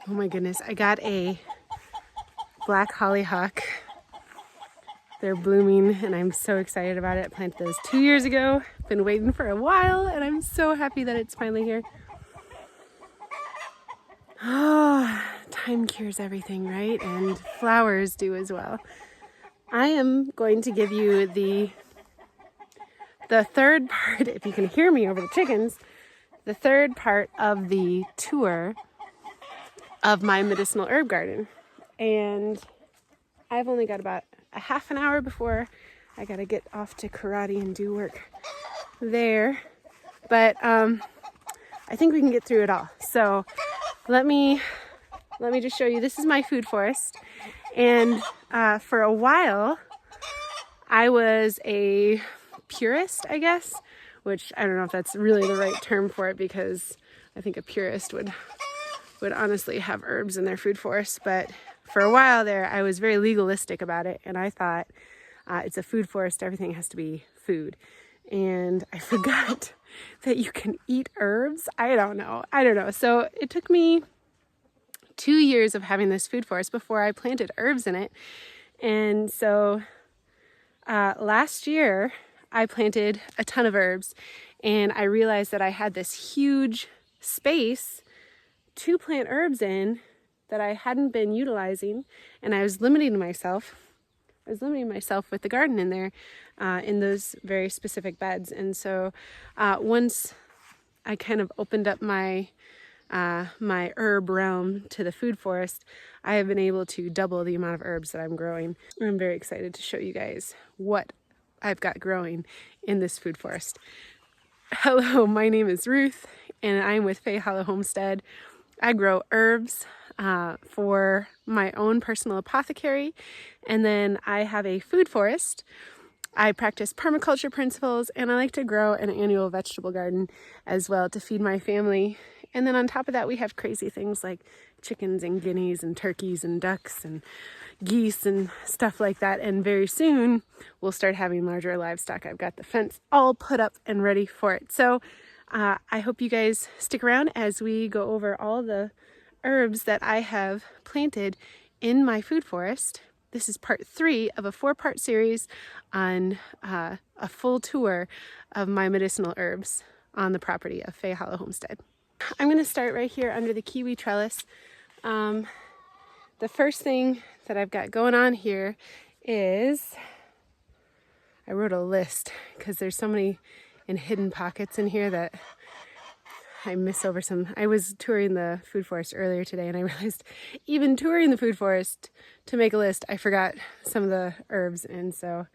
Oh my goodness, I got a black hollyhock. They're blooming and I'm so excited about it. I planted those 2 years ago. Been waiting for a while and I'm so happy that it's finally here. Oh, time cures everything, right? And flowers do as well. I am going to give you the third part, if you can hear me over the chickens, the third part of the tour of my medicinal herb garden. And I've only got about a half an hour before I gotta get off to karate and do work there. But I think we can get through it all. So let me just show you. This is my food forest. And for a while, I was a purist, I guess, which I don't know if that's really the right term for it, because I think a purist would honestly have herbs in their food forest. But for a while there, I was very legalistic about it, and I thought it's a food forest, everything has to be food. And I forgot that you can eat herbs. I don't know. So it took me 2 years of having this food forest before I planted herbs in it. And so last year, I planted a ton of herbs, and I realized that I had this huge space to plant herbs in that I hadn't been utilizing, and I was limiting myself. With the garden in there, in those very specific beds. And so once I kind of opened up my herb realm to the food forest, I have been able to double the amount of herbs that I'm growing. I'm very excited to show you guys what I've got growing in this food forest. Hello, my name is Ruth, and I'm with Fae Hollow Homestead. I grow herbs for my own personal apothecary, and then I have a food forest. I practice permaculture principles, and I like to grow an annual vegetable garden as well to feed my family. And then on top of that, we have crazy things like chickens and guineas and turkeys and ducks and geese and stuff like that. And very soon we'll start having larger livestock. I've got the fence all put up and ready for it. So I hope you guys stick around as we go over all the herbs that I have planted in my food forest. This is part 3 of a 4-part series on a full tour of my medicinal herbs on the property of Fae Hollow Homestead. I'm going to start right here under the kiwi trellis. The first thing that I've got going on here is, I wrote a list because there's so many in hidden pockets in here that I miss over some. I was touring the food forest earlier today, and I realized even touring the food forest to make a list, I forgot some of the herbs. And so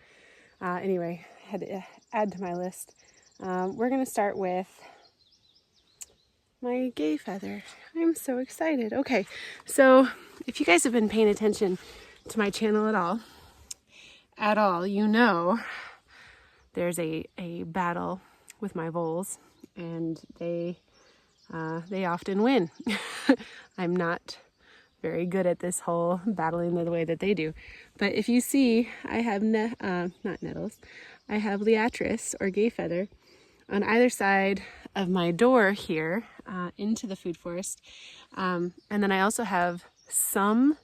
anyway, I had to add to my list. We're going to start with my Gayfeather. I'm so excited. Okay, so if you guys have been paying attention to my channel at all, you know there's a battle with my voles, and they often win. I'm not very good at this whole battling the way that they do. But if you see, I have not nettles, I have Liatris or Gayfeather on either side of my door here into the food forest. And then I also have some,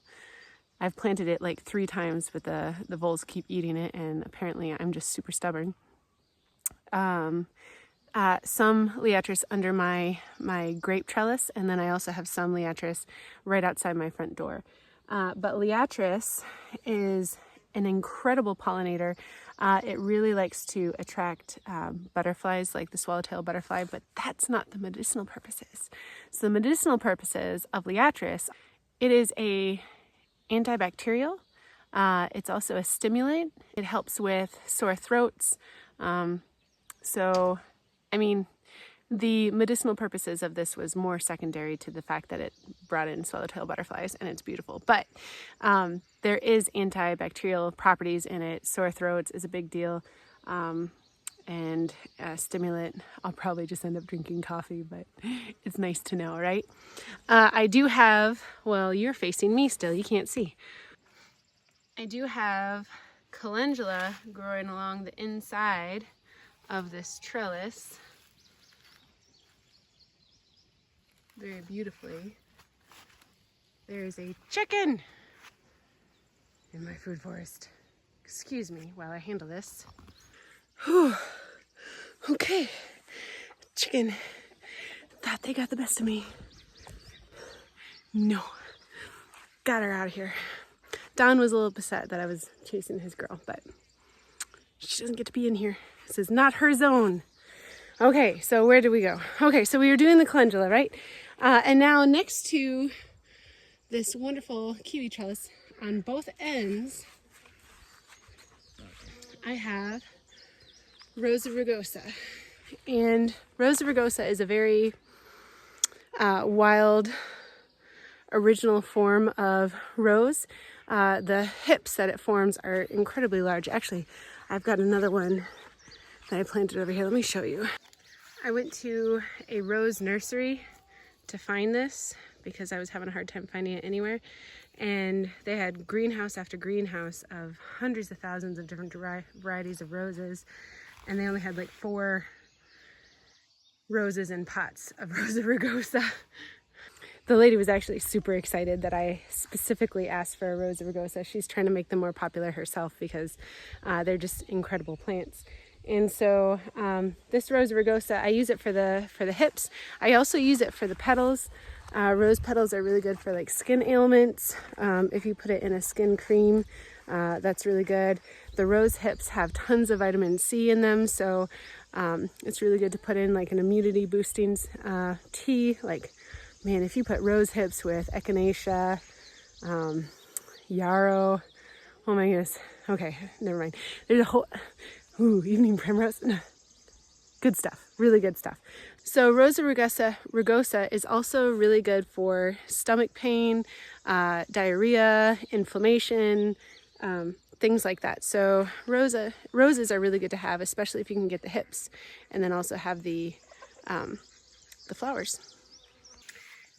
I've planted it like 3 times, but the voles keep eating it, and apparently I'm just super stubborn. Some Liatris under my grape trellis, and then I also have some Liatris right outside my front door. But Liatris is an incredible pollinator. It really likes to attract butterflies like the swallowtail butterfly, but that's not the medicinal purposes. So the medicinal purposes of Liatris, it is a antibacterial. It's also a stimulant. It helps with sore throats. So, I mean, the medicinal purposes of this was more secondary to the fact that it brought in swallowtail butterflies, and it's beautiful. But there is antibacterial properties in it. Sore throats is a big deal. And a stimulant, I'll probably just end up drinking coffee, but it's nice to know, right? I do have, well, you're facing me still, you can't see. I do have calendula growing along the inside of this trellis very beautifully. There is a chicken in my food forest. Excuse me while I handle this. Whew. Okay, chicken thought they got the best of me. No, got her out of here. Don was a little upset that I was chasing his girl, but she doesn't get to be in here. This is not her zone. Okay, so where do we go? Okay, so we were doing the calendula, right? And now next to this wonderful kiwi trellis on both ends, I have Rosa rugosa. And Rosa rugosa is a very wild, original form of rose. The hips that it forms are incredibly large. Actually, I've got another one that I planted over here. Let me show you. I went to a rose nursery to find this because I was having a hard time finding it anywhere. And they had greenhouse after greenhouse of hundreds of thousands of different varieties of roses. And they only had like 4 roses in pots of Rosa rugosa. The lady was actually super excited that I specifically asked for a Rosa rugosa. She's trying to make them more popular herself because they're just incredible plants. And so this Rosa rugosa, I use it for the hips. I also use it for the petals. Rose petals are really good for like skin ailments. If you put it in a skin cream, that's really good. The rose hips have tons of vitamin C in them, so it's really good to put in like an immunity boosting tea. Like, man, if you put rose hips with echinacea, yarrow, oh my goodness. Okay, never mind. There's a whole, evening primrose. Good stuff, really good stuff. So Rosa rugosa is also really good for stomach pain, diarrhea, inflammation, things like that. So roses are really good to have, especially if you can get the hips and then also have the flowers.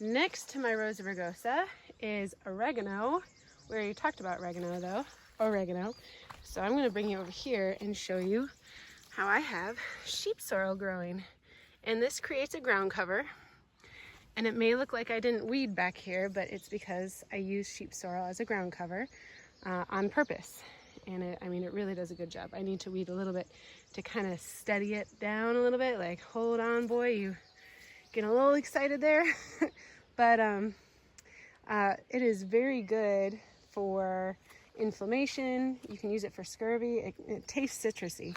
Next to my Rosa rugosa is oregano. We already talked about oregano though, oregano. So I'm gonna bring you over here and show you how I have sheep sorrel growing. And this creates a ground cover. And it may look like I didn't weed back here, but it's because I use sheep sorrel as a ground cover on purpose. And it really does a good job. I need to weed a little bit to kind of steady it down a little bit. Like, hold on, boy, you getting a little excited there. But it is very good for inflammation. You can use it for scurvy. It tastes citrusy.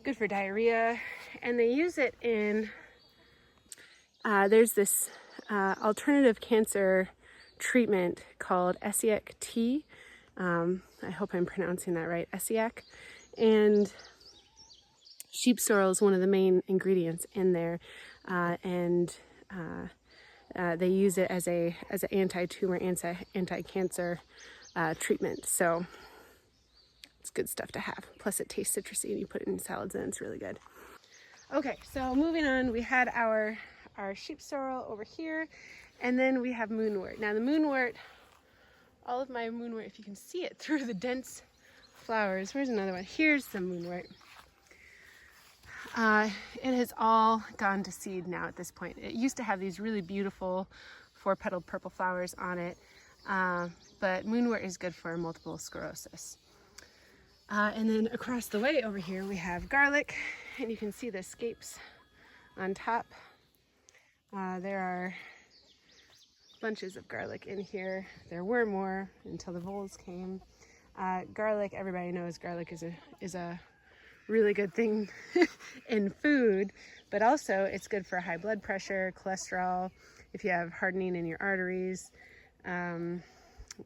Good for diarrhea. And they use it in, there's this alternative cancer treatment called Essiac tea. I hope I'm pronouncing that right, Essiac. And sheep sorrel is one of the main ingredients in there. They use it as an anti-tumor, anti-cancer treatment. So it's good stuff to have. Plus it tastes citrusy and you put it in salads and it's really good. Okay, so moving on, we had our sheep sorrel over here, and then we have moonwort. Now the moonwort, all of my moonwort, if you can see it through the dense flowers. Where's another one? Here's some moonwort. It has all gone to seed now at this point. It used to have these really beautiful 4-petaled purple flowers on it, but moonwort is good for multiple sclerosis. And then across the way over here we have garlic, and you can see the scapes on top. There are bunches of garlic in here. There were more until the voles came. Garlic, everybody knows garlic is a really good thing in food, but also it's good for high blood pressure, cholesterol, if you have hardening in your arteries. Let's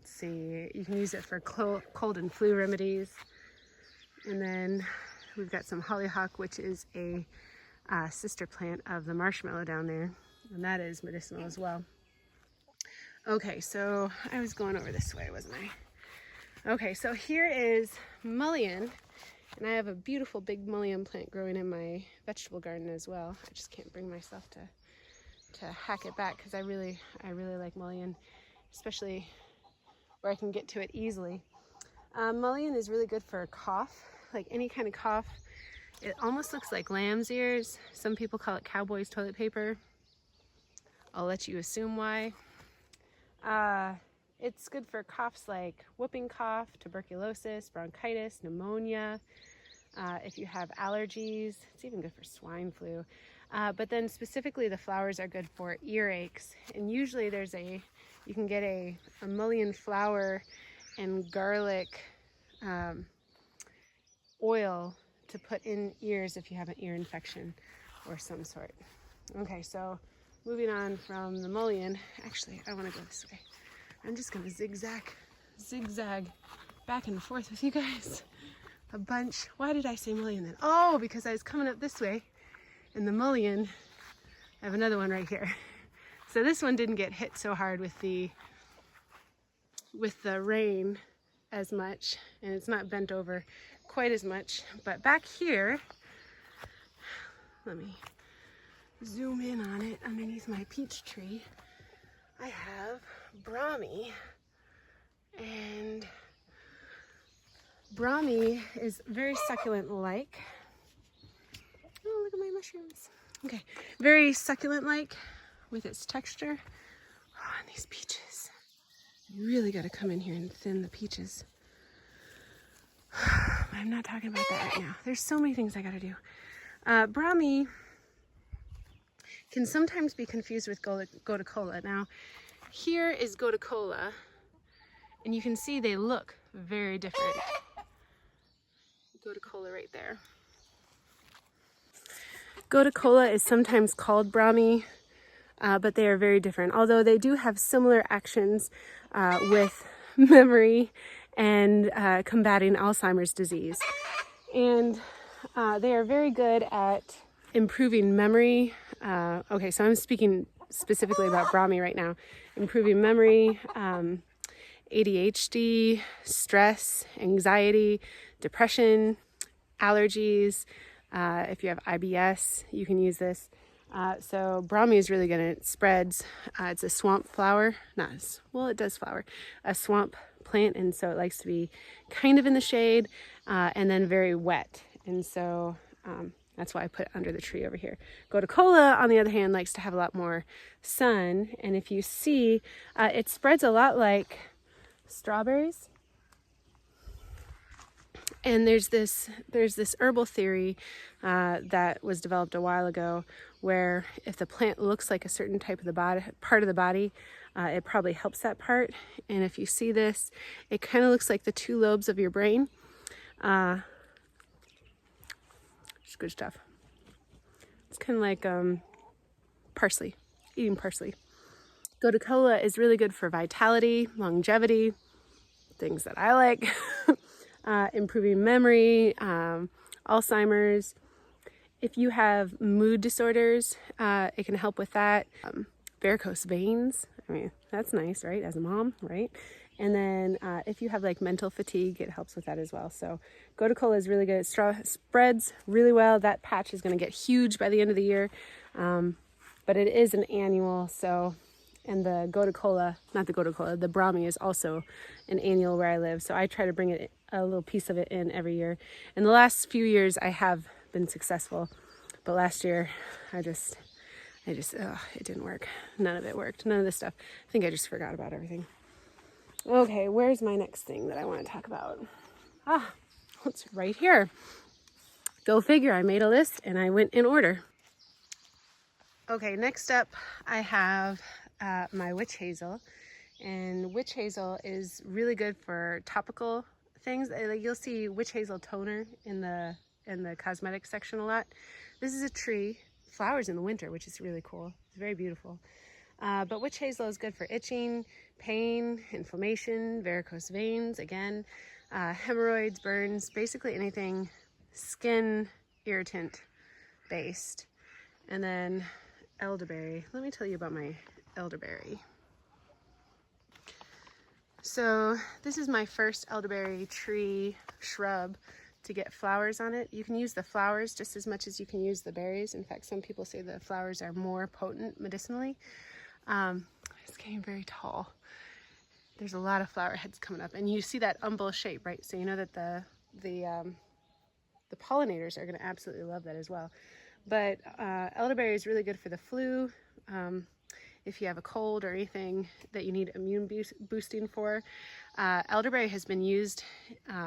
see, you can use it for cold and flu remedies. And then we've got some hollyhock, which is a sister plant of the marshmallow down there, and that is medicinal as well. Okay, so I was going over this way, wasn't I? Okay, so here is mullein, and I have a beautiful big mullein plant growing in my vegetable garden as well. I just can't bring myself to hack it back because I really like mullein, especially where I can get to it easily. Mullein is really good for a cough, like any kind of cough. It almost looks like lamb's ears. Some people call it cowboy's toilet paper. I'll let you assume why. It's good for coughs like whooping cough, tuberculosis, bronchitis, pneumonia. If you have allergies, it's even good for swine flu. But then specifically the flowers are good for earaches. And usually you can get a mullein flower and garlic oil to put in ears if you have an ear infection or some sort. Okay, so moving on from the mullein, actually I want to go this way. I'm just going to zigzag back and forth with you guys a bunch. Why did I say mullein then? Oh, because I was coming up this way and the mullein, I have another one right here. So this one didn't get hit so hard with the rain as much, and it's not bent over quite as much. But back here, let me zoom in on it underneath my peach tree. I have Bromine, and Bromine is very succulent-like. Oh, look at my mushrooms. Okay, very succulent-like with its texture. Oh, and these peaches. You really got to come in here and thin the peaches. I'm not talking about that right now. There's so many things I got to do. Bromine can sometimes be confused with Gota Cola. Now, here is Gota Cola, and you can see they look very different. Gota Cola right there. Gota Cola is sometimes called Bromine, but they are very different. Although they do have similar actions with memory and combating Alzheimer's disease. And they are very good at improving memory. Okay, so I'm speaking specifically about Bromine right now. Improving memory, ADHD, stress, anxiety, depression, allergies. If you have IBS, you can use this. So Bromine is really good. It spreads. It's a swamp flower. It does flower. A swamp plant, and so it likes to be kind of in the shade and then very wet. And so that's why I put it under the tree over here. Gota Cola, on the other hand, likes to have a lot more sun. And if you see, it spreads a lot like strawberries. And there's this herbal theory that was developed a while ago, where if the plant looks like a certain type of part of the body, it probably helps that part. And if you see this, it kind of looks like the two lobes of your brain. It's good stuff. It's kind of like parsley, eating parsley. Gota Cola is really good for vitality, longevity, things that I like. Improving memory, Alzheimer's. If you have mood disorders, it can help with that. Varicose veins, I mean, that's nice, right? As a mom, right? And then if you have like mental fatigue, it helps with that as well. So Gota Cola is really good. It spreads really well. That patch is going to get huge by the end of the year. But it is an annual, so, and the Gota Cola, not the Gota Cola, the Bromine is also an annual where I live. So I try to bring a little piece of it in every year. In the last few years, I have been successful. But last year, it didn't work. None of it worked. None of this stuff. I think I just forgot about everything. Okay, where's my next thing that I want to talk about? It's right here. Go figure, I made a list and I went in order. Okay, next up I have my witch hazel. And witch hazel is really good for topical things. Like you'll see witch hazel toner in the cosmetic section a lot. This is a tree, flowers in the winter, which is really cool. It's very beautiful. But witch hazel is good for itching, pain, inflammation, varicose veins, again, hemorrhoids, burns, basically anything skin irritant based. And then elderberry. Let me tell you about my elderberry. So this is my first elderberry tree shrub to get flowers on it. You can use the flowers just as much as you can use the berries. In fact, some people say the flowers are more potent medicinally. It's getting very tall. There's a lot of flower heads coming up, and you see that umbel shape, right? So you know that the pollinators are going to absolutely love that as well. But elderberry is really good for the flu. if you have a cold or anything that you need immune boosting for. Elderberry has been used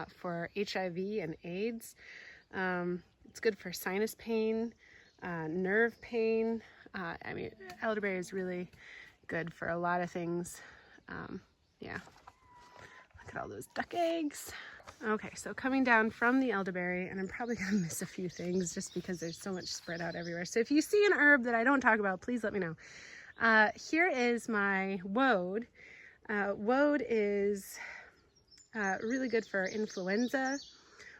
for HIV and AIDS. It's good for sinus pain, nerve pain. I mean, elderberry is really good for a lot of things. Yeah. Look at all those duck eggs. Okay, so coming down from the elderberry, and I'm probably gonna miss a few things just because there's so much spread out everywhere. So if you see an herb that I don't talk about, please let me know. Here is my woad. Woad is really good for influenza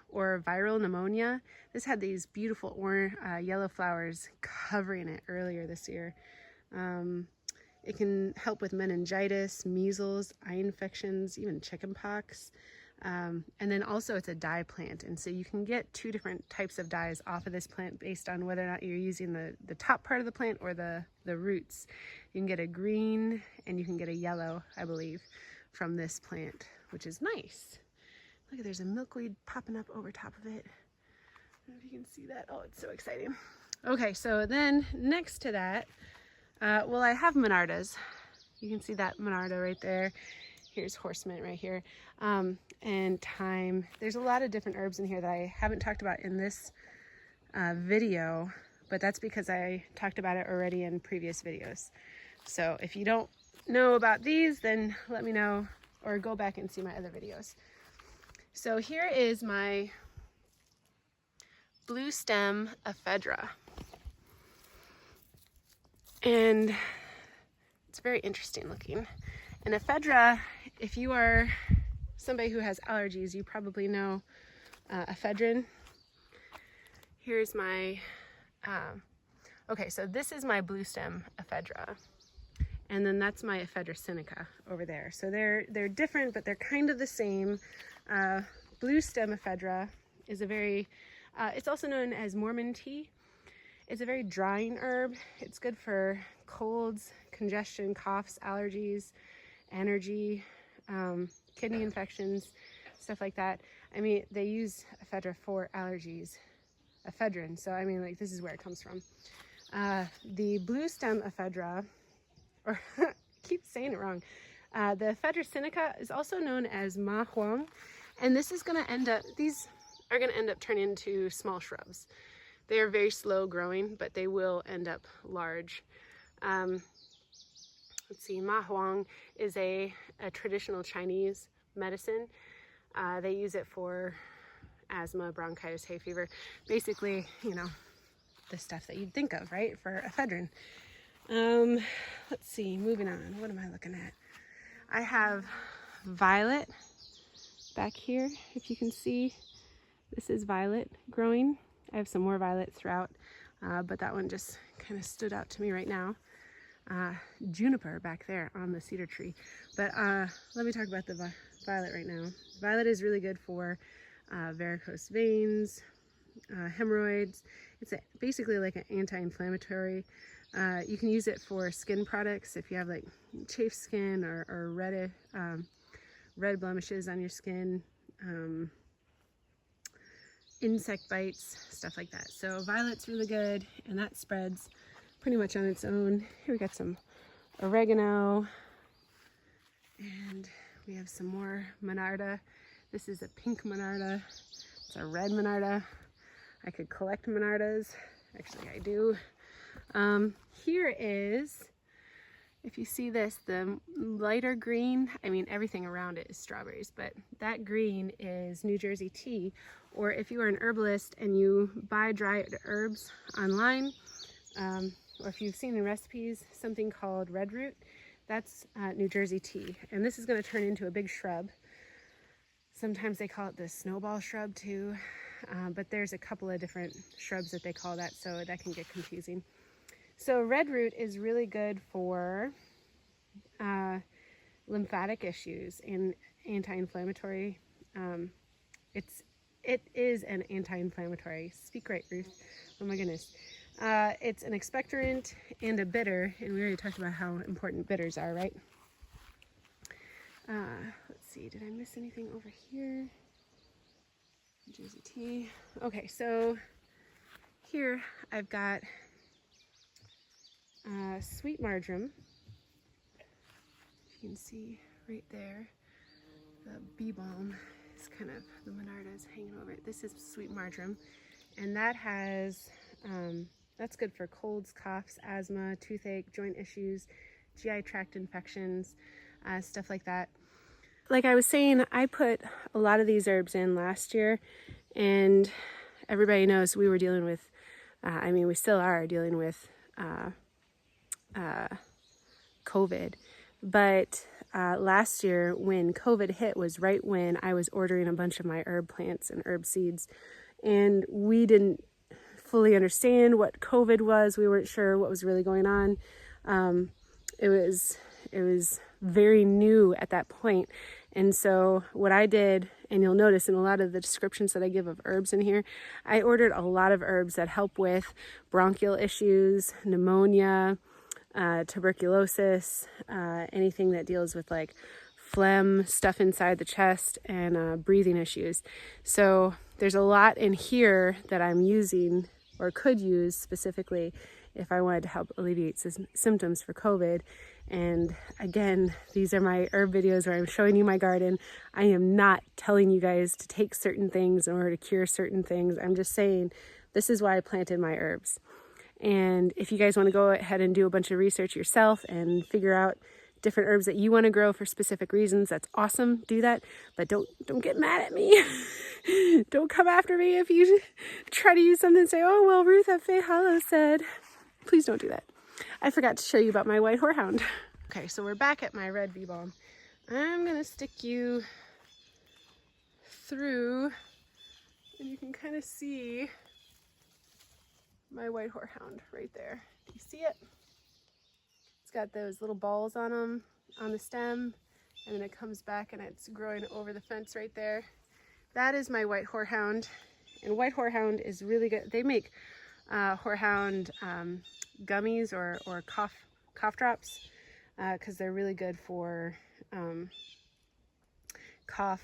or viral pneumonia. This had these beautiful yellow flowers covering it earlier this year. It can help with meningitis, measles, eye infections, even chickenpox. And then also it's a dye plant, and so you can get 2 different types of dyes off of this plant based on whether or not you're using the top part of the plant or the roots. You can get a green and you can get a yellow, I believe, from this plant, which is nice. Look, there's a milkweed popping up over top of it. I don't know if you can see that. Oh, it's so exciting. Okay, so then next to that, well, I have monardas. You can see that monarda right there. Here's horse mint right here, and thyme. There's a lot of different herbs in here that I haven't talked about in this video, but that's because I talked about it already in previous videos. So if you don't know about these, then let me know or go back and see my other videos. So here is my Bluestem Ephedra. And it's very interesting looking. And ephedra, if you are somebody who has allergies, you probably know ephedrine. Here's my, okay, so this is my Bluestem Ephedra. And then that's my Ephedra sinica over there. So they're different, but they're kind of the same. Bluestem Ephedra is a very, it's also known as Mormon tea. It's a very drying herb. It's good for colds, congestion, coughs, allergies, energy, kidney infections, stuff like that. I mean, they use ephedra for allergies, ephedrine. So, I mean, like, this is where it comes from. The Bluestem Ephedra, or I keep saying it wrong. The Ephedra sinica is also known as ma huang, and this is going to end up, these are going to end up turning into small shrubs. They are very slow growing, but they will end up large. Let's see, ma huang is a traditional Chinese medicine. They use it for asthma, bronchitis, hay fever. Basically, you know, the stuff that you'd think of, right, for ephedrine. Let's see, moving on. What am I looking at? I have violet back here, if you can see. This is violet growing. I have some more violet throughout, but that one just kind of stood out to me right now. Juniper back there on the cedar tree. But let me talk about the violet right now. Violet is really good for varicose veins, hemorrhoids. It's basically like an anti-inflammatory. You can use it for skin products if you have like chafed skin or red blemishes on your skin, insect bites, stuff like that. So violet's really good, and that spreads pretty much on its own. Here we got some oregano, and we have some more monarda. This is a pink monarda. It's a red monarda. I could collect monardas. Actually, I do. Here is, if you see this, the lighter green, I mean, everything around it is strawberries, but that green is New Jersey tea. Or if you are an herbalist and you buy dried herbs online, or if you've seen in recipes something called red root, that's New Jersey tea. And this is going to turn into a big shrub. Sometimes they call it the snowball shrub too, but there's a couple of different shrubs that they call that, so that can get confusing. So red root is really good for lymphatic issues and anti-inflammatory. It is an anti-inflammatory. Speak right, Ruth. Oh my goodness. It's an expectorant and a bitter, and we already talked about how important bitters are, right? Let's see, did I miss anything over here? Jersey tea. Okay, so here I've got sweet marjoram, You can see right there, the bee balm is kind of, the monarda is hanging over it. This is sweet marjoram, and that has, that's good for colds, coughs, asthma, toothache, joint issues, GI tract infections, stuff like that. Like I was saying, I put a lot of these herbs in last year, and everybody knows we were dealing with, I mean, we still are dealing with COVID. But last year when COVID hit was right when I was ordering a bunch of my herb plants and herb seeds, and we didn't fully understand what COVID was. We weren't sure what was really going on. It was very new at that point. And so what I did, and you'll notice in a lot of the descriptions that I give of herbs in here, I ordered a lot of herbs that help with bronchial issues, pneumonia, tuberculosis, anything that deals with like phlegm, stuff inside the chest, and breathing issues. So there's a lot in here that I'm using or could use specifically if I wanted to help alleviate symptoms for COVID. And again, these are my herb videos where I'm showing you my garden. I am not telling you guys to take certain things in order to cure certain things. I'm just saying this is why I planted my herbs. And if you guys want to go ahead and do a bunch of research yourself and figure out different herbs that you want to grow for specific reasons, that's awesome. Do that, but don't get mad at me. Don't come after me if you try to use something and say, oh, well, Ruth at Fae Hollow said. Please don't do that. I forgot to show you about my white Horhoned. Okay, so we're back at my red bee balm. I'm going to stick you through, and you can kind of see my white Horhoned right there. Do you see it? It's got those little balls on them, on the stem, and then it comes back and it's growing over the fence right there. That is my white Horhoned, and white Horhoned is really good. They make Horhoned gummies or cough drops because they're really good for cough,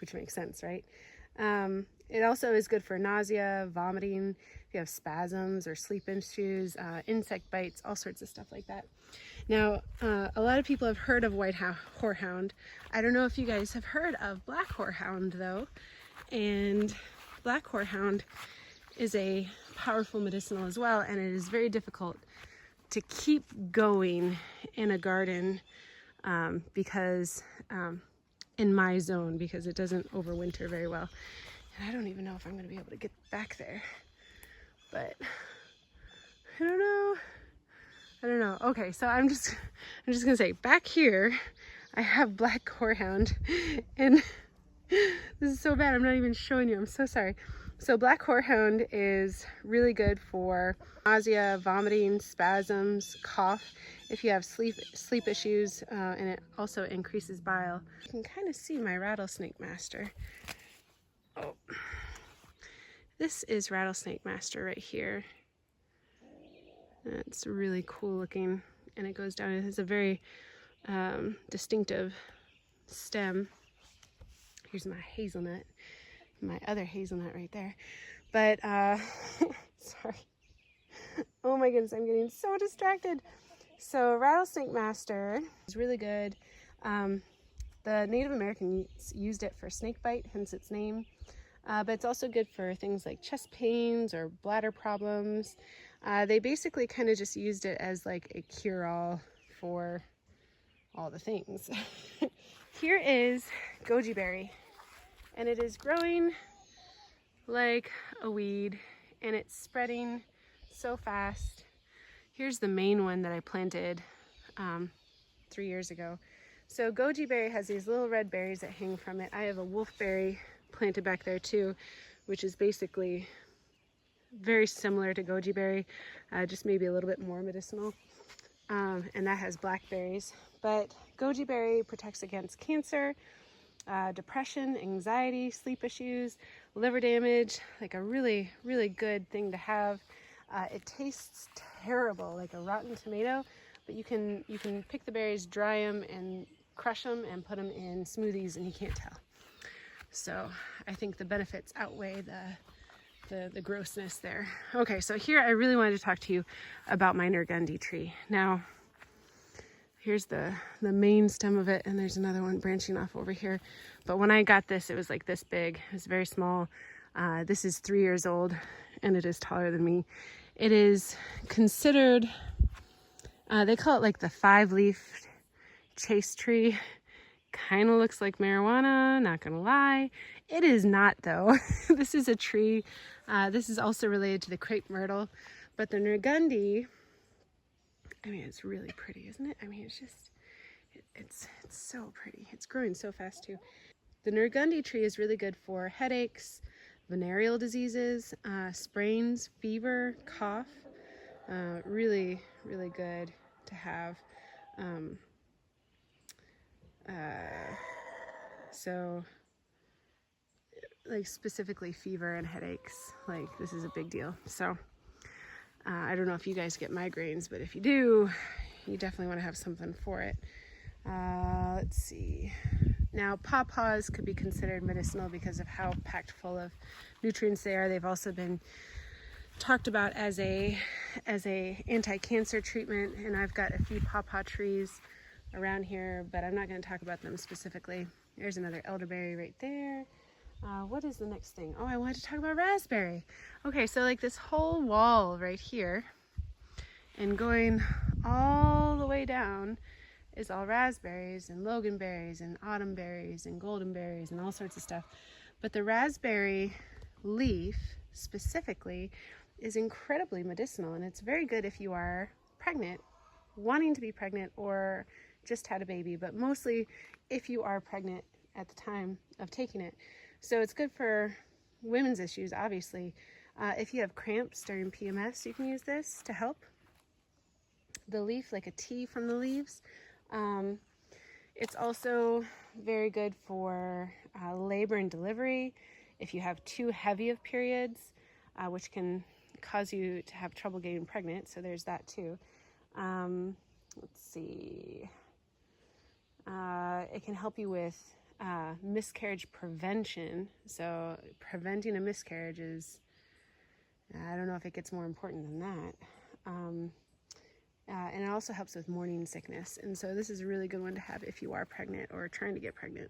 which makes sense, right? It also is good for nausea, vomiting, if you have spasms or sleep issues, insect bites, all sorts of stuff like that. Now, a lot of people have heard of white Horhoned. I don't know if you guys have heard of black Horhoned though. And black Horhoned is a powerful medicinal as well, and it is very difficult to keep going in a garden because in my zone, because it doesn't overwinter very well. And I don't even know if I'm going to be able to get back there, but I don't know. Okay, so I'm just gonna say back here I have black Horhoned, and this is so bad, I'm not even showing you, I'm so sorry. So black Horhoned is really good for nausea, vomiting, spasms, cough, if you have sleep issues, and it also increases bile. You can kind of see my rattlesnake master. Oh, this is rattlesnake master right here. It's really cool looking, and it goes down. It has a very distinctive stem. Here's my hazelnut, my other hazelnut right there. But sorry. Oh my goodness, I'm getting so distracted. So rattlesnake master is really good. The Native Americans used it for snake bite, hence its name. But it's also good for things like chest pains or bladder problems. They basically kind of just used it as like a cure-all for all the things. Here is Goji Berry, and it is growing like a weed, and it's spreading so fast. Here's the main one that I planted 3 years ago. So Goji Berry has these little red berries that hang from it. I have a wolfberry planted back there too, which is basically very similar to Goji Berry, just maybe a little bit more medicinal. And that has blackberries. But Goji Berry protects against cancer, depression, anxiety, sleep issues, liver damage, like a really, really good thing to have. It tastes terrible, like a rotten tomato, but you can pick the berries, dry them, and crush them and put them in smoothies, and you can't tell. So I think the benefits outweigh the grossness there. Okay, so here I really wanted to talk to you about my Nurgundi tree. Now, Here's the main stem of it, and there's another one branching off over here. But when I got this, it was like this big. It was very small. This is 3 years old, and it is taller than me. It is considered, they call it like the 5-leaf chase tree. Kind of looks like marijuana, not gonna lie. It is not though. This is a tree. This is also related to the crepe myrtle, but the Nurgundi, I mean, it's really pretty, isn't it? I mean, it's just, it's so pretty. It's growing so fast too. The Nurgundi tree is really good for headaches, venereal diseases, sprains, fever, cough. Really, really good to have. So like specifically fever and headaches, like this is a big deal. So I don't know if you guys get migraines, but if you do, you definitely want to have something for it. Let's see. Now, pawpaws could be considered medicinal because of how packed full of nutrients they are. They've also been talked about as a anti-cancer treatment, and I've got a few pawpaw trees around here, but I'm not going to talk about them specifically. There's another elderberry right there. What is the next thing? Oh, I wanted to talk about raspberry. Okay, so like this whole wall right here and going all the way down is all raspberries and loganberries and autumn berries and golden berries and all sorts of stuff. But the raspberry leaf specifically is incredibly medicinal, and it's very good if you are pregnant, wanting to be pregnant, or just had a baby, but mostly if you are pregnant at the time of taking it. So it's good for women's issues, obviously. If you have cramps during PMS, you can use this to help. The leaf, like a tea from the leaves. It's also very good for labor and delivery. If you have too heavy of periods, which can cause you to have trouble getting pregnant, so there's that too. Let's see. It can help you with miscarriage prevention. So preventing a miscarriage is, I don't know if it gets more important than that. And it also helps with morning sickness. And so this is a really good one to have if you are pregnant or trying to get pregnant.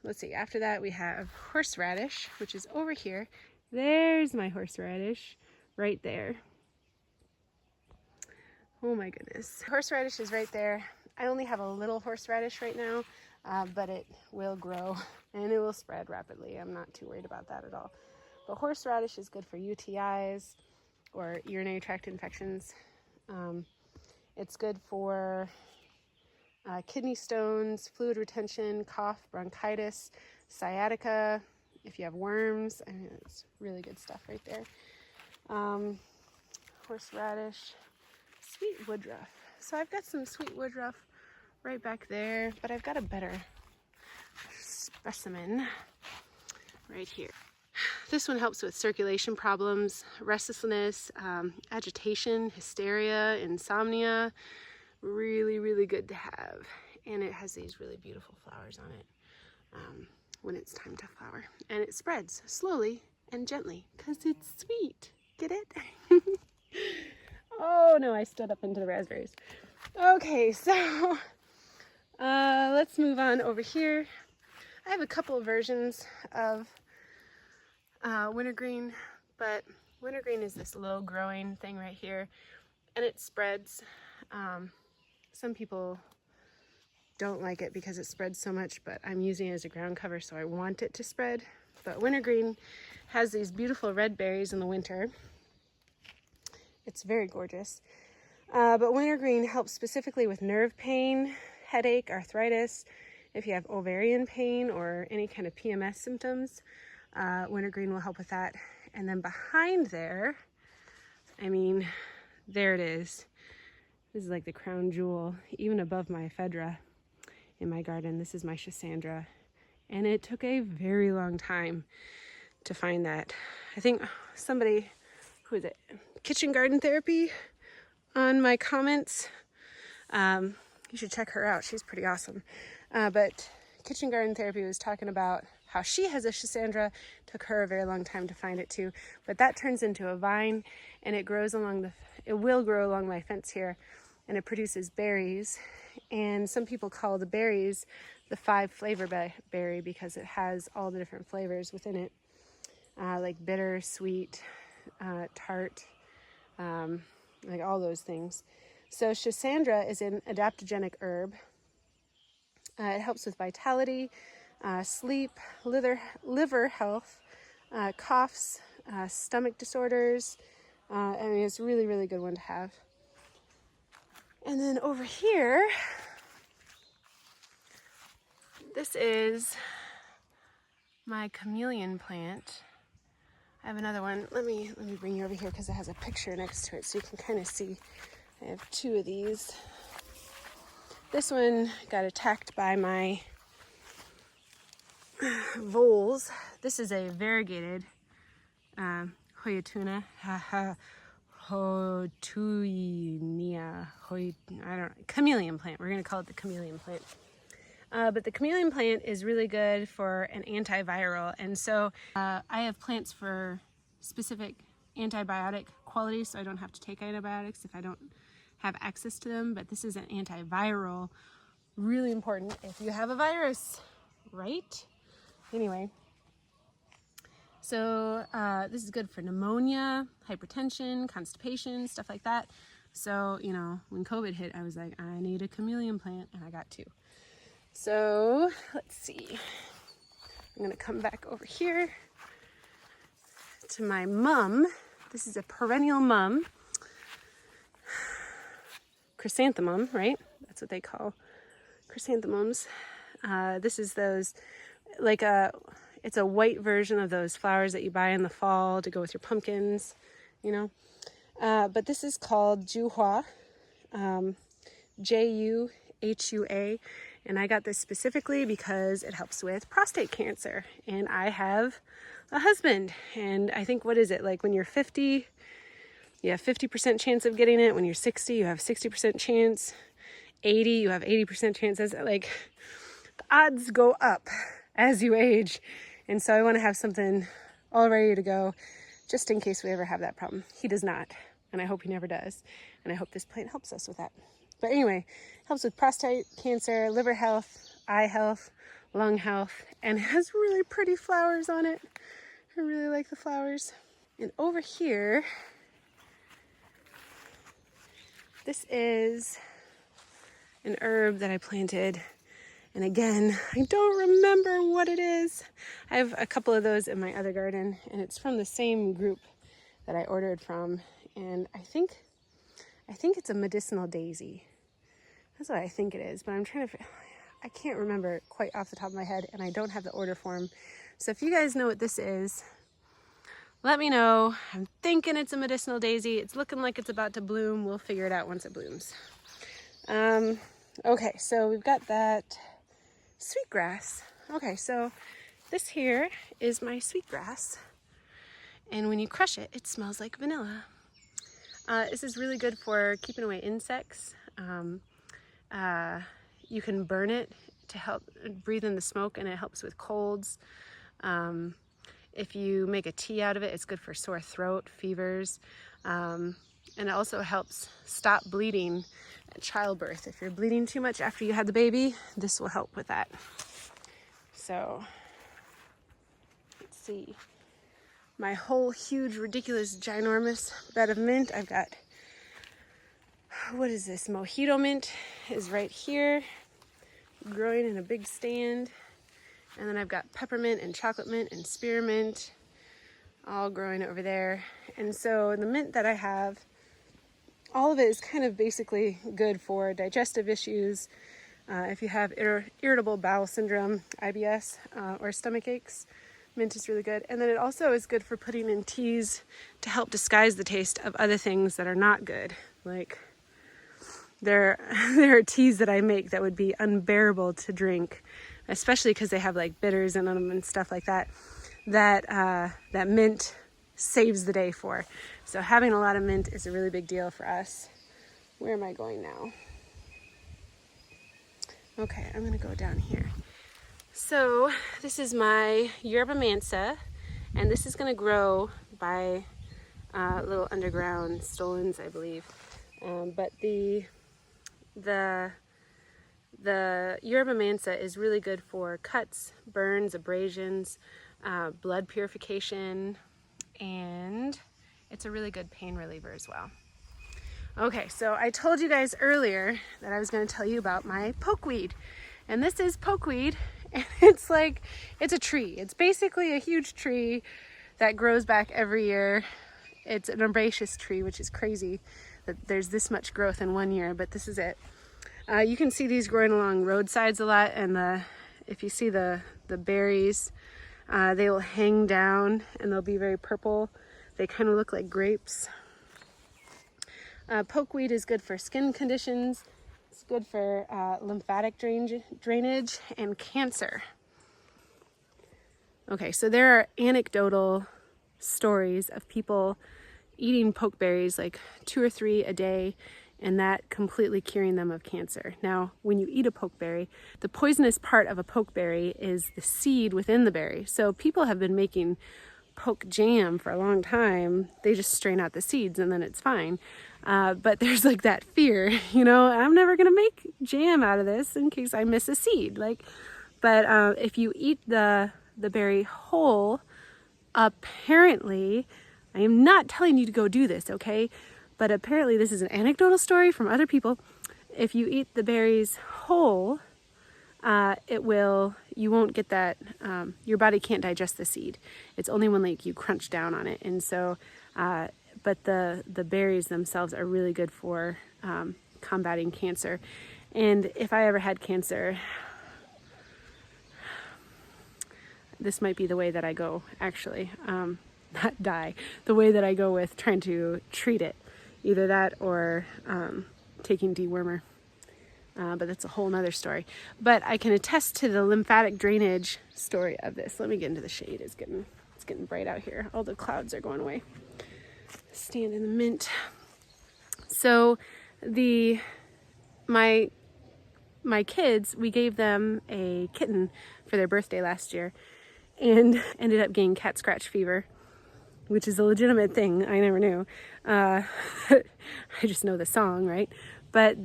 Let's see, after that we have horseradish, which is over here. There's my horseradish right there. Oh my goodness. Horseradish is right there. I only have a little horseradish right now, but it will grow and it will spread rapidly. I'm not too worried about that at all. But horseradish is good for UTIs or urinary tract infections. It's good for kidney stones, fluid retention, cough, bronchitis, sciatica, if you have worms. I mean, it's really good stuff right there. Horseradish, sweet woodruff. So I've got some sweet woodruff right back there, but I've got a better specimen right here. This one helps with circulation problems, restlessness, agitation, hysteria, insomnia. Really, really good to have. And it has these really beautiful flowers on it when it's time to flower. And it spreads slowly and gently because it's sweet. Get it? Oh no, I stood up into the raspberries. Okay, so let's move on over here. I have a couple of versions of wintergreen, but wintergreen is this low growing thing right here, and it spreads. Some people don't like it because it spreads so much, but I'm using it as a ground cover, so I want it to spread. But wintergreen has these beautiful red berries in the winter. It's very gorgeous. But wintergreen helps specifically with nerve pain, headache, arthritis. If you have ovarian pain or any kind of PMS symptoms, wintergreen will help with that. And then behind there, I mean, there it is. This is like the crown jewel, even above my ephedra in my garden. This is my Schisandra. And it took a very long time to find that. I think somebody, who is it? Kitchen Garden Therapy on my comments. You should check her out. She's pretty awesome. But Kitchen Garden Therapy was talking about how she has a Schisandra. Took her a very long time to find it too. But that turns into a vine, and it grows along it will grow along my fence here. and it produces berries. And some people call the berries the 5-flavor berry because it has all the different flavors within it, like bitter, sweet, tart, like all those things. So Schisandra is an adaptogenic herb. It helps with vitality, sleep, liver health, coughs, stomach disorders. I mean, it's a really, really good one to have. And then over here, this is my chameleon plant. I have another one. Let me bring you over here because it has a picture next to it so you can kind of see. I have 2 of these. This one got attacked by my voles. This is a variegated Hoyatuna. Chameleon plant. We're going to call it the chameleon plant. But the chameleon plant is really good for an antiviral. And so I have plants for specific antibiotic qualities, so I don't have to take antibiotics if I don't have access to them. But this is an antiviral, really important if you have a virus, right? Anyway, so this is good for pneumonia, hypertension, constipation, stuff like that. So, you know, when COVID hit, I was like, I need a chameleon plant, and I got 2. So let's see, I'm gonna come back over here to my mum. This is a perennial mum, chrysanthemum, right? That's what they call chrysanthemums. This is those, like it's a white version of those flowers that you buy in the fall to go with your pumpkins, you know. But this is called Juhua, Juhua. And I got this specifically because it helps with prostate cancer. And I have a husband. And I think, what is it? Like when you're 50, you have 50% chance of getting it. When you're 60, you have 60% chance. 80, you have 80% chances. Like the odds go up as you age. And so I want to have something all ready to go just in case we ever have that problem. He does not. And I hope he never does. And I hope this plant helps us with that. But anyway, helps with prostate cancer, liver health, eye health, lung health, and it has really pretty flowers on it. I really like the flowers. And over here, this is an herb that I planted. And again, I don't remember what it is. I have a couple of those in my other garden, and it's from the same group that I ordered from. And I think it's a medicinal daisy. That's what I think it is, but I can't remember quite off the top of my head, and I don't have the order form. So if you guys know what this is, let me know. I'm thinking it's a medicinal daisy. It's looking like it's about to bloom. We'll figure it out once it blooms. Okay, so we've got that sweetgrass. Okay, so this here is my sweetgrass, and when you crush it, it smells like vanilla. This is really good for keeping away insects. You can burn it to help breathe in the smoke, and it helps with colds. If you make a tea out of it, it's good for sore throat, fevers, and it also helps stop bleeding at childbirth. If you're bleeding too much after you had the baby, this will help with that. So let's see. My whole huge, ridiculous, ginormous bed of mint. I've got, what is this? Mojito mint is right here, growing in a big stand. And then I've got peppermint and chocolate mint and spearmint all growing over there. And so the mint that I have, all of it is kind of basically good for digestive issues. If you have irritable bowel syndrome, IBS, or stomach aches, mint is really good. And then it also is good for putting in teas to help disguise the taste of other things that are not good. Like there are teas that I make that would be unbearable to drink, especially because they have like bitters in them and stuff like that, that mint saves the day for. So having a lot of mint is a really big deal for us. Where am I going now? Okay, I'm gonna go down here. So this is my yerba mansa, and this is gonna grow by little underground stolons, I believe. But the The yerba mansa is really good for cuts, burns, abrasions, blood purification, and it's a really good pain reliever as well. Okay, so I told you guys earlier that I was going to tell you about my pokeweed. And this is pokeweed, and it's a tree. It's basically a huge tree that grows back every year. It's an herbaceous tree, which is crazy that there's this much growth in one year, but this is it. You can see these growing along roadsides a lot, and if you see the berries, they will hang down and they'll be very purple. They kind of look like grapes. Pokeweed is good for skin conditions. It's good for lymphatic drainage and cancer. Okay, so there are anecdotal stories of people eating pokeberries, like 2 or 3 a day, and that completely curing them of cancer. Now, when you eat a pokeberry, the poisonous part of a pokeberry is the seed within the berry. So people have been making poke jam for a long time. They just strain out the seeds and then it's fine. But there's like that fear, you know, I'm never gonna make jam out of this in case I miss a seed. But if you eat the berry whole, apparently, I am not telling you to go do this, okay? But apparently this is an anecdotal story from other people. If you eat the berries whole, you won't get that, your body can't digest the seed. It's only when like you crunch down on it. And so, but the berries themselves are really good for combating cancer. And if I ever had cancer, this might be the way that I go, actually. Not die, the way that I go with trying to treat it. Either that or taking dewormer. But that's a whole nother story. But I can attest to the lymphatic drainage story of this. Let me get into the shade. It's getting bright out here. All the clouds are going away. Stand in the mint. So my kids, we gave them a kitten for their birthday last year and ended up getting cat scratch fever, which is a legitimate thing. I never knew. I just know the song, right? But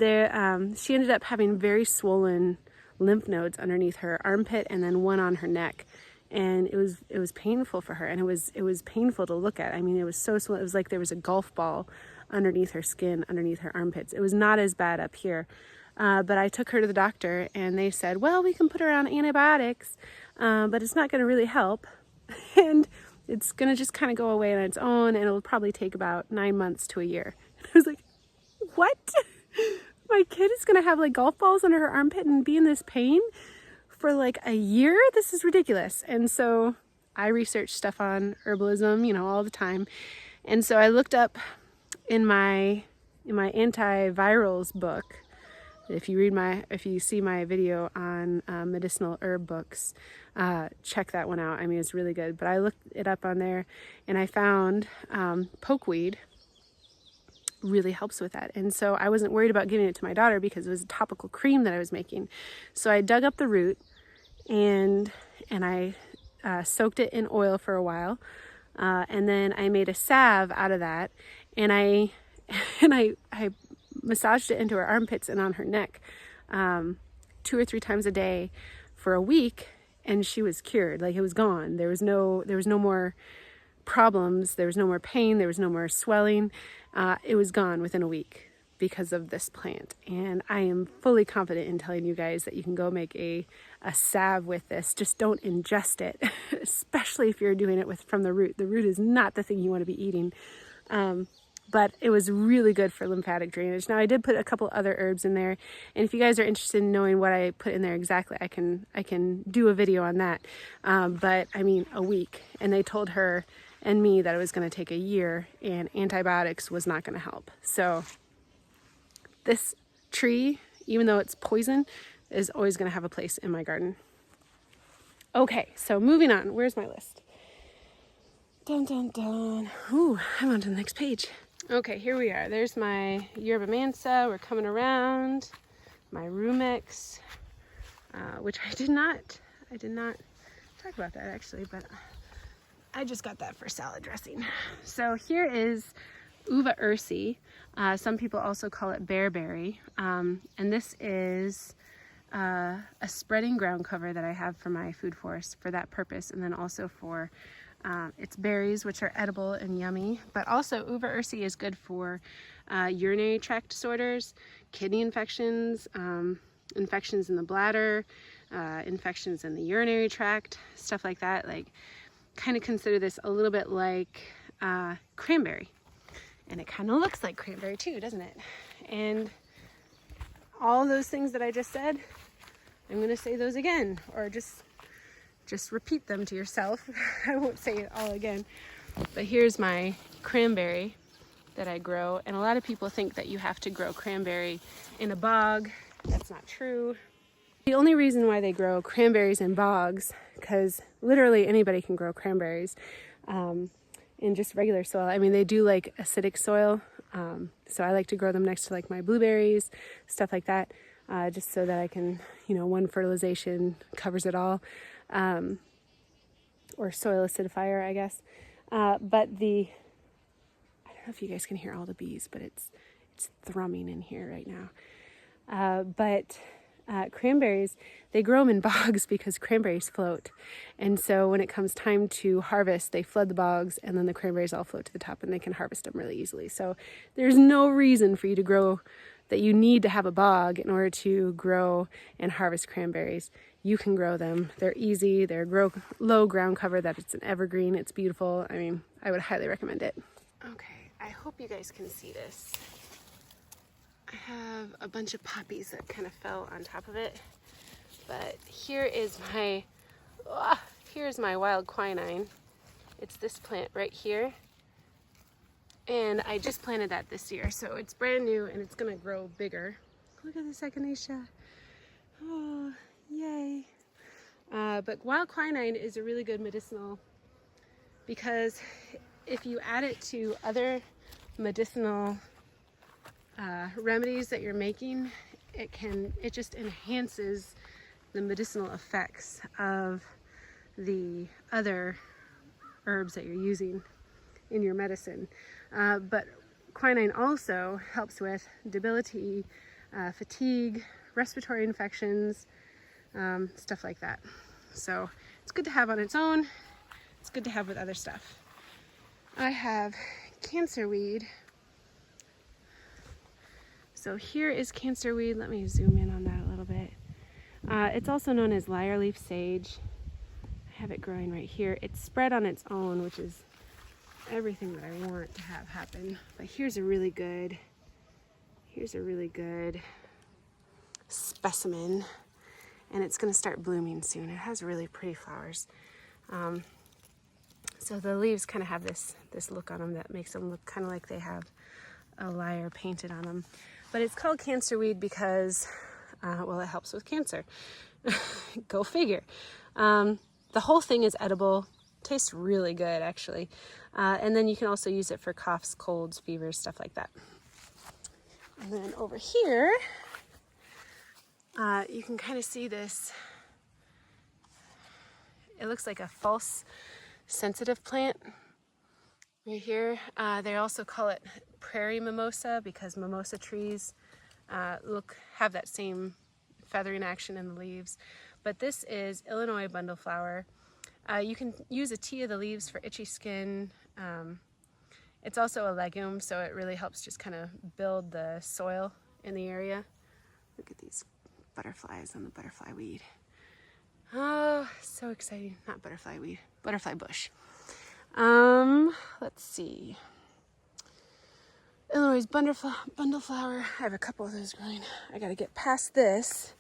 she ended up having very swollen lymph nodes underneath her armpit and then one on her neck. And it was painful for her, and it was painful to look at. I mean, it was so swollen. It was like there was a golf ball underneath her skin, underneath her armpits. It was not as bad up here. But I took her to the doctor and they said, well, we can put her on antibiotics, but it's not going to really help. And it's going to just kind of go away on its own, and it'll probably take about 9 months to a year. And I was like, what? My kid is going to have like golf balls under her armpit and be in this pain for like a year? This is ridiculous. And so I researched stuff on herbalism, you know, all the time. And so I looked up in my antivirals book. If you see my video on medicinal herb books, check that one out. I mean, it's really good. But I looked it up on there and I found pokeweed really helps with that. And so I wasn't worried about giving it to my daughter because it was a topical cream that I was making. So I dug up the root and I soaked it in oil for a while. And then I made a salve out of that, and I massaged it into her armpits and on her neck 2 or 3 times a day for a week, and she was cured. Like, it was gone. There was no more problems. There was no more pain. There was no more swelling. It was gone within a week because of this plant. And I am fully confident in telling you guys that you can go make a salve with this. Just don't ingest it, especially if you're doing it from the root. The root is not the thing you want to be eating. But it was really good for lymphatic drainage. Now, I did put a couple other herbs in there, and if you guys are interested in knowing what I put in there exactly, I can do a video on that. But I mean, a week, and they told her and me that it was going to take a year, and antibiotics was not going to help. So this tree, even though it's poison, is always going to have a place in my garden. Okay, so moving on. Where's my list? Dun dun dun. Ooh, I'm on to the next page. Okay, here we are. There's my yerba mansa. We're coming around. My rumix, which I did not talk about that actually, but I just got that for salad dressing. So here is Uva ursi. Some people also call it bearberry. And this is a spreading ground cover that I have for my food forest for that purpose, and then also for its berries, which are edible and yummy. But also Uva ursi is good for urinary tract disorders, kidney infections, infections in the bladder, infections in the urinary tract, stuff like that. Like, kind of consider this a little bit like cranberry. And it kind of looks like cranberry too, doesn't it? And all those things that I just said, I'm going to say those again, or just repeat them to yourself. I won't say it all again. But here's my cranberry that I grow. And a lot of people think that you have to grow cranberry in a bog. That's not true. The only reason why they grow cranberries in bogs, because literally anybody can grow cranberries in just regular soil. I mean, they do like acidic soil. So I like to grow them next to like my blueberries, stuff like that, just so that I can, one fertilization covers it all. Or soil acidifier, I guess. But I don't know if you guys can hear all the bees, but it's thrumming in here right now. But cranberries, they grow them in bogs because cranberries float. And so when it comes time to harvest, they flood the bogs, and then the cranberries all float to the top, and they can harvest them really easily. So there's no reason for you to grow, that you need to have a bog in order to grow and harvest cranberries. You can grow them. They're easy. They're low ground cover, that it's an evergreen. It's beautiful. I mean, I would highly recommend it. Okay, I hope you guys can see this. I have a bunch of poppies that kind of fell on top of it. But here's my wild quinine. It's this plant right here. And I just planted that this year, so it's brand new and it's gonna grow bigger. Look at this echinacea. Oh, yay. But wild quinine is a really good medicinal, because if you add it to other medicinal remedies that you're making, it just enhances the medicinal effects of the other herbs that you're using in your medicine. But quinine also helps with debility, fatigue, respiratory infections, stuff like that. So it's good to have on its own. It's good to have with other stuff. I have cancerweed. So here is cancerweed. Let me zoom in on that a little bit. It's also known as lyre leaf sage. I have it growing right here. It's spread on its own, which is everything that I want to have happen. But here's a really good specimen, and it's going to start blooming soon. It has really pretty flowers. So the leaves kind of have this look on them that makes them look kind of like they have a lyre painted on them. But it's called cancerweed because, well, it helps with cancer. Go figure. The whole thing is edible. Tastes really good, actually. And then you can also use it for coughs, colds, fevers, stuff like that. And then over here, you can kind of see this. It looks like a false sensitive plant right here. They also call it prairie mimosa because mimosa trees have that same feathering action in the leaves. But this is Illinois bundleflower. You can use a tea of the leaves for itchy skin. It's also a legume, so it really helps just kind of build the soil in the area. Look at these butterflies on the butterfly weed. Oh, so exciting. Not butterfly weed, butterfly bush. Let's see. Illinois bundleflower. I have a couple of those growing. I gotta get past this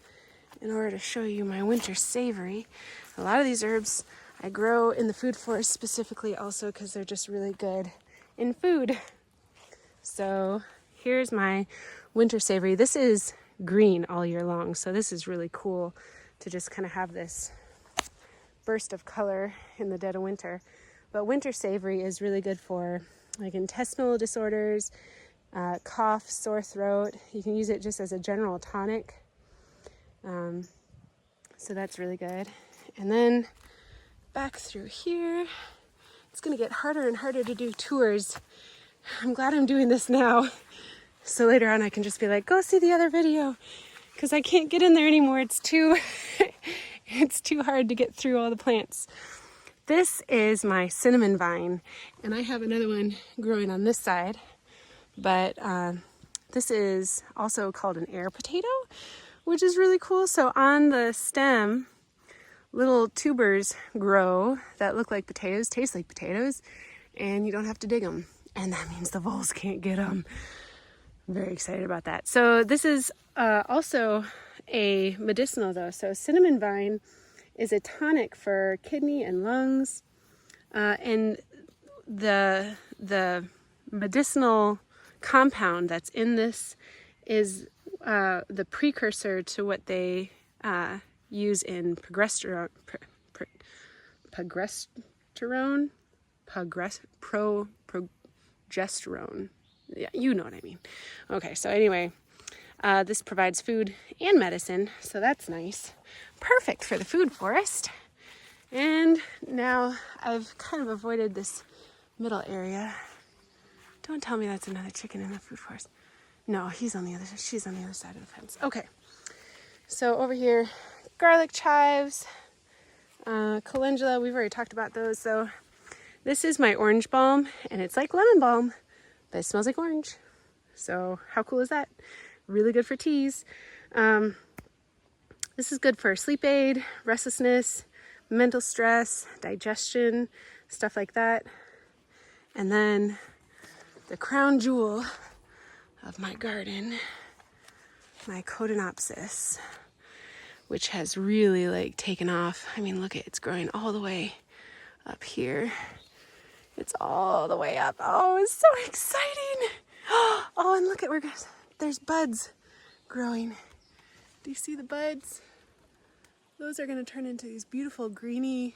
in order to show you my winter savory. A lot of these herbs I grow in the food forest specifically also because they're just really good in food. So here's my winter savory. This is green all year long, so this is really cool to just kind of have this burst of color in the dead of winter. But winter savory is really good for like intestinal disorders, cough, sore throat. You can use it just as a general tonic. So that's really good. And then back through here, it's going to get harder and harder to do tours I'm glad I'm doing this now. So later on I can just be like, go see the other video, because I can't get in there anymore. It's too, it's too hard to get through all the plants. This is my cinnamon vine, and I have another one growing on this side, but this is also called an air potato, which is really cool. So on the stem, little tubers grow that look like potatoes, taste like potatoes, and you don't have to dig them. And that means the voles can't get them. I'm very excited about that. So this is also a medicinal though. So cinnamon vine is a tonic for kidney and lungs. And the medicinal compound that's in this is the precursor to what they use in progesterone. Progesterone. Yeah, you know what I mean. Okay, so anyway, this provides food and medicine, so that's nice. Perfect for the food forest. And now I've kind of avoided this middle area. Don't tell me that's another chicken in the food forest. No, she's on the other side of the fence. Okay, so over here, garlic chives, calendula, we've already talked about those. So this is my orange balm, and it's like lemon balm, but it smells like orange. So how cool is that? Really good for teas. This is good for sleep aid, restlessness, mental stress, digestion, stuff like that. And then the crown jewel of my garden, my Cotinopsis, which has really like taken off. I mean, look, it's growing all the way up here. It's all the way up. Oh, it's so exciting. Oh, and look at there's buds growing. Do you see the buds? Those are going to turn into these beautiful greeny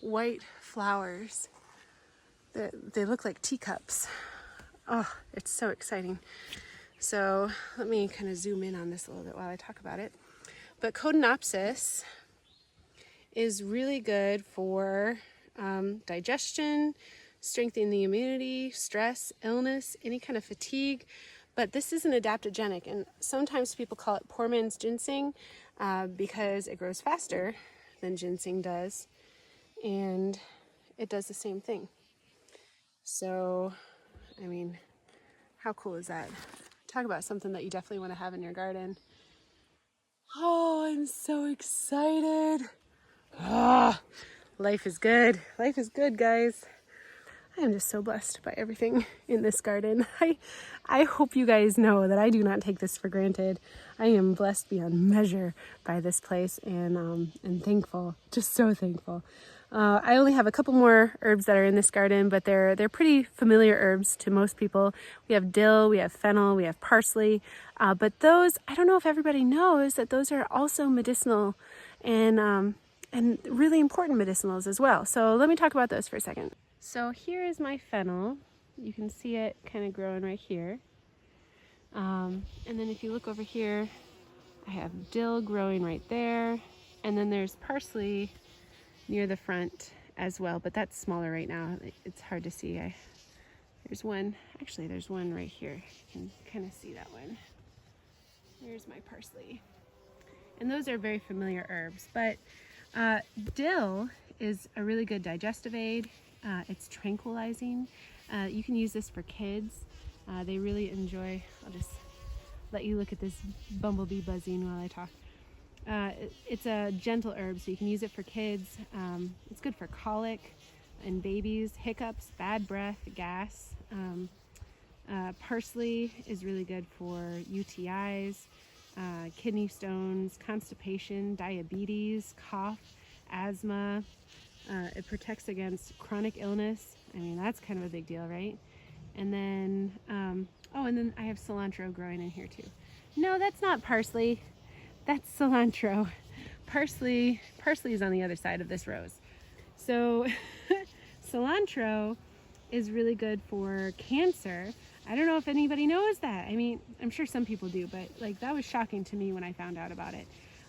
white flowers. They look like teacups. Oh, it's so exciting. So let me kind of zoom in on this a little bit while I talk about it. But Cotinopsis is really good for digestion, strengthening the immunity, stress, illness, any kind of fatigue. But this is an adaptogenic, and sometimes people call it poor man's ginseng because it grows faster than ginseng does, and it does the same thing. So, I mean, how cool is that? Talk about something that you definitely want to have in your garden. Oh, I'm so excited. Ah, life is good. Life is good, guys. I am just so blessed by everything in this garden. I hope you guys know that I do not take this for granted. I am blessed beyond measure by this place, and thankful, just so thankful. I only have a couple more herbs that are in this garden, but they're pretty familiar herbs to most people. We have dill, we have fennel, we have parsley, but those, I don't know if everybody knows that those are also medicinal and really important medicinals as well. So let me talk about those for a second. So here is my fennel. You can see it kind of growing right here. And then if you look over here, I have dill growing right there. And then there's parsley near the front as well, but that's smaller right now. It's hard to see. There's one right here. You can kind of see that one. There's my parsley. And those are very familiar herbs, but dill is a really good digestive aid. It's tranquilizing. You can use this for kids. They really enjoy. I'll just let you look at this bumblebee buzzing while I talk. It's a gentle herb, so you can use it for kids. It's good for colic and babies, hiccups, bad breath, gas. Parsley is really good for UTIs, kidney stones, constipation, diabetes, cough, asthma. It protects against chronic illness. I mean, that's kind of a big deal, right? And then, and then I have cilantro growing in here too. No, that's not parsley. That's cilantro. Parsley is on the other side of this rose. So cilantro is really good for cancer. I don't know if anybody knows that. I mean, I'm sure some people do, but like that was shocking to me when I found out about it.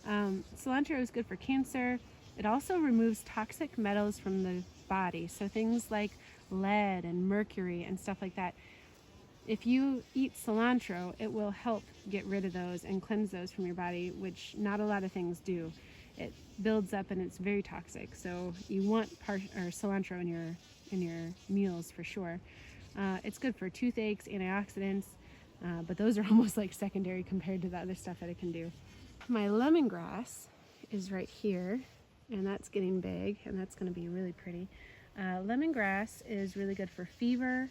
Cilantro is good for cancer. It also removes toxic metals from the body. So things like lead and mercury and stuff like that. if you eat cilantro, it will help get rid of those and cleanse those from your body, which not a lot of things do. It builds up and it's very toxic. So you want cilantro in your meals for sure. It's good for toothaches, antioxidants, but those are almost like secondary compared to the other stuff that it can do. My lemongrass is right here, and that's getting big, and that's going to be really pretty. Lemongrass is really good for fever,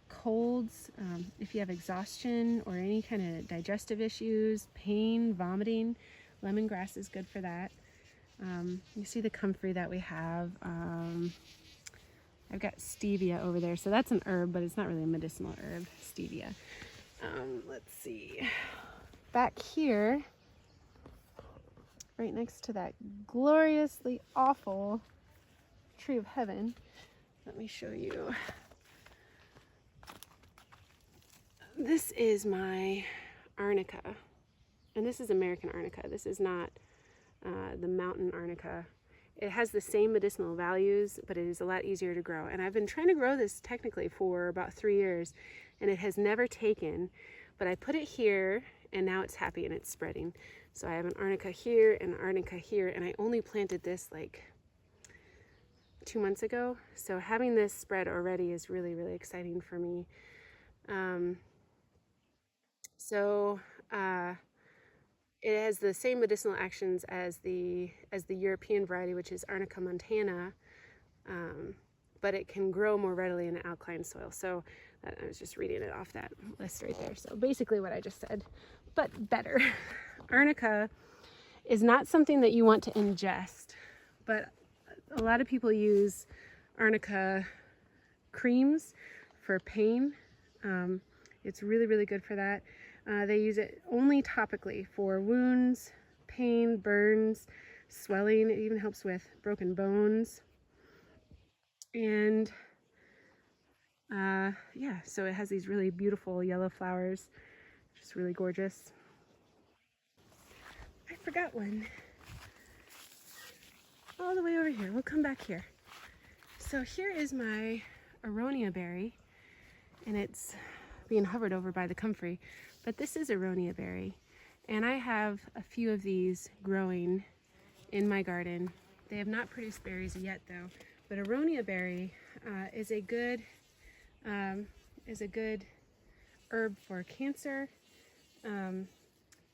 colds, if you have exhaustion or any kind of digestive issues, pain, vomiting, lemongrass is good for that. You see the comfrey that we have. I've got stevia over there, so that's an herb, but it's not really a medicinal herb, stevia. Let's see. Back here, right next to that gloriously awful tree of heaven, let me show you. This is my arnica, and this is American arnica. This is not the mountain arnica. It has the same medicinal values, but it is a lot easier to grow. And I've been trying to grow this technically for about 3 years, and it has never taken. But I put it here, and now it's happy and it's spreading. So I have an arnica here and an arnica here, and I only planted this like 2 months ago. So having this spread already is really, really exciting for me. It has the same medicinal actions as the European variety, which is Arnica montana, but it can grow more readily in an alkaline soil. So I was just reading it off that list right there. So basically what I just said, but better. Arnica is not something that you want to ingest, but a lot of people use arnica creams for pain. It's really, really good for that. They use it only topically for wounds, pain, burns, swelling. It even helps with broken bones. And yeah, so it has these really beautiful yellow flowers, just really gorgeous. I forgot one. All the way over here. We'll come back here. So here is my Aronia Berry, and it's being hovered over by the comfrey. But this is Aronia Berry, and I have a few of these growing in my garden. They have not produced berries yet though, but Aronia Berry is a good herb for cancer,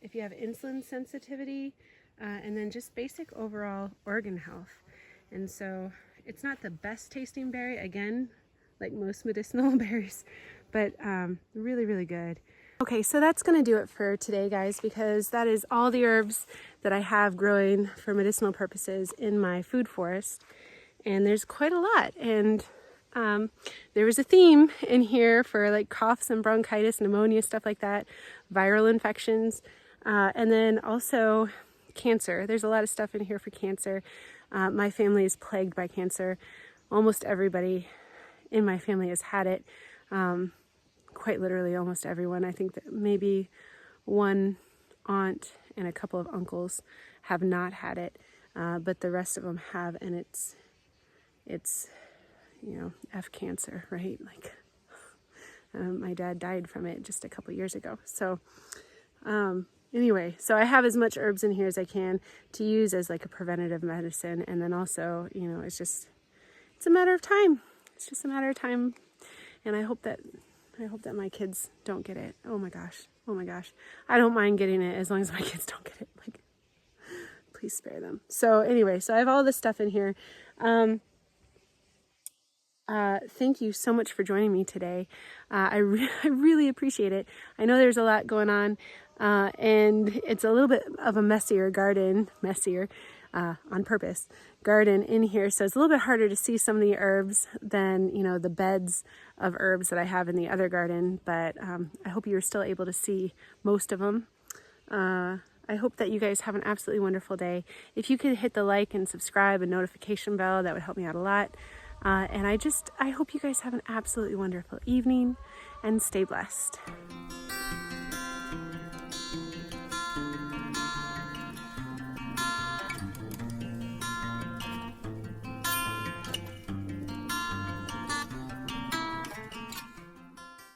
if you have insulin sensitivity, and then just basic overall organ health. And so it's not the best tasting berry, again, like most medicinal berries, but really, really good. Okay, so that's going to do it for today, guys, because that is all the herbs that I have growing for medicinal purposes in my food forest. And there's quite a lot. And there was a theme in here for like coughs and bronchitis, pneumonia, stuff like that, viral infections, and then also cancer. There's a lot of stuff in here for cancer. My family is plagued by cancer. Almost everybody in my family has had it. Quite literally almost everyone. I think that maybe one aunt and a couple of uncles have not had it, but the rest of them have, and it's you know, F cancer, right? Like my dad died from it just a couple years ago. So anyway, so I have as much herbs in here as I can to use as like a preventative medicine, and then also, you know, it's a matter of time. It's just a matter of time, and I hope that my kids don't get it. Oh my gosh. I don't mind getting it as long as my kids don't get it. Like, please spare them. So anyway, so I have all this stuff in here. Thank you so much for joining me today. I really appreciate it. I know there's a lot going on, and it's a little bit of a messier garden, on purpose, garden in here. So it's a little bit harder to see some of the herbs than, you know, the beds of herbs that I have in the other garden. But I hope you're still able to see most of them. I hope that you guys have an absolutely wonderful day. If you could hit the like and subscribe and notification bell, that would help me out a lot. And I hope you guys have an absolutely wonderful evening and stay blessed.